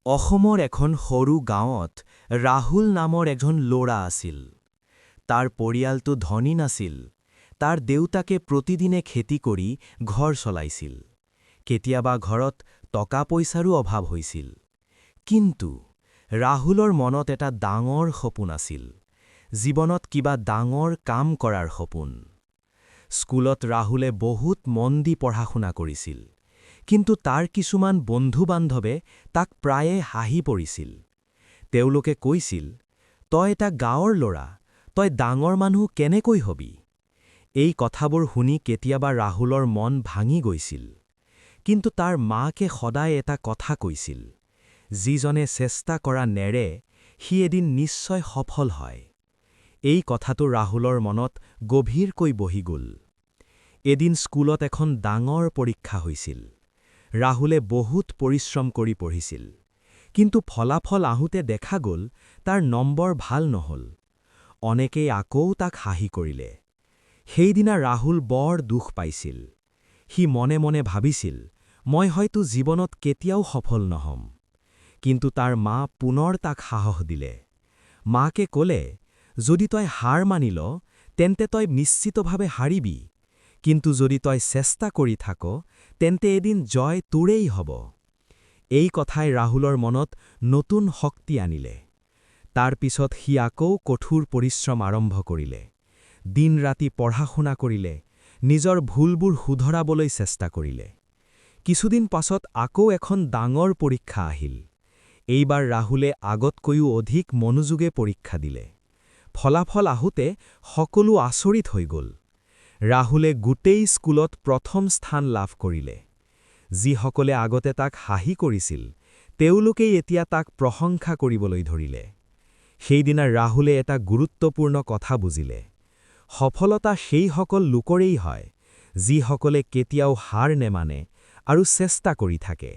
অসমৰ এখন সৰু গাঁৱত ৰাহুল নামৰ এজন ল'ৰা আছিল। তাৰ পৰিয়ালটো ধনী নাছিল। তাৰ দেউতাকে প্ৰতিদিনে খেতি কৰি ঘৰ চলাইছিল। কেতিয়াবা ঘৰত টকা পইচাৰো অভাৱ হৈছিল। কিন্তু ৰাহুলৰ মনত এটা ডাঙৰ সপোন আছিল, জীৱনত কিবা ডাঙৰ কাম কৰাৰ সপোন। স্কুলত ৰাহুলে বহুত মন দি পঢ়া-শুনা কৰিছিল। কিন্তু তাৰ কিছুমান বন্ধু-বান্ধৱে তাক প্ৰায়ে হাঁহি পৰিছিল। তেওঁলোকে কৈছিল, "তই এটা গাঁৱৰ ল'ৰা, তই ডাঙৰ মানুহ কেনেকৈ হবি?" এই কথাবোৰ শুনি কেতিয়াবা ৰাহুলৰ মন ভাঙি গৈছিল। কিন্তু তাৰ মাকে সদায় এটা কথা কৈছিল, "যিজনে চেষ্টা কৰা নেৰে, সি এদিন নিশ্চয় সফল হয়।" এই কথাটো ৰাহুলৰ মনত গভীৰকৈ বহি গ'ল। এদিন স্কুলত এখন ডাঙৰ পৰীক্ষা হৈছিল। ৰাহুলে বহুত পৰিশ্ৰম কৰি পঢ়িছিল। কিন্তু ফলাফল আহোঁতে দেখা গ'ল তাৰ নম্বৰ ভাল নহ'ল। অনেকেই আকৌ তাক হাঁহি কৰিলে। সেইদিনা ৰাহুল বৰ দুখ পাইছিল। সি মনে মনে ভাবিছিল, "মই হয়তো জীৱনত কেতিয়াও সফল নহ'ম।" কিন্তু তাৰ মা পুনৰ তাক সাহস দিলে। মাকে ক'লে, "যদি তই হাৰ মানি ল, তেন্তে তই নিশ্চিতভাৱে হাৰিবি। কিন্তু যদি তই চেষ্টা কৰি থাক, তেন্তে এদিন জয় তোৰেই হ'ব।" এই কথাই ৰাহুলৰ মনত নতুন শক্তি আনিলে। তাৰ পিছত সি আকৌ কঠোৰ পৰিশ্ৰম আৰম্ভ কৰিলে। দিন-ৰাতি পঢ়া-শুনা কৰিলে, নিজৰ ভুলবোৰ শুধৰাবলৈ চেষ্টা কৰিলে। কিছুদিন পাছত আকৌ এখন ডাঙৰ পৰীক্ষা আহিল। এইবাৰ ৰাহুলে আগতকৈও অধিক মনোযোগে পৰীক্ষা দিলে। ফলাফল আহোঁতে সকলো আচৰিত হৈ গ'ল। ৰাহুলে গোটেই স্কুলত প্ৰথম স্থান লাভ কৰিলে। যিসকলে আগতে তাক হাঁহি কৰিছিল, তেওঁলোকেই এতিয়া তাক প্ৰশংসা কৰিবলৈ ধৰিলে। সেইদিনা ৰাহুলে এটা গুৰুত্বপূৰ্ণ কথা বুজিলে। সফলতা সেইসকল লোকৰেই হয়, যিসকলে কেতিয়াও হাৰ নেমানে আৰু চেষ্টা কৰি থাকে।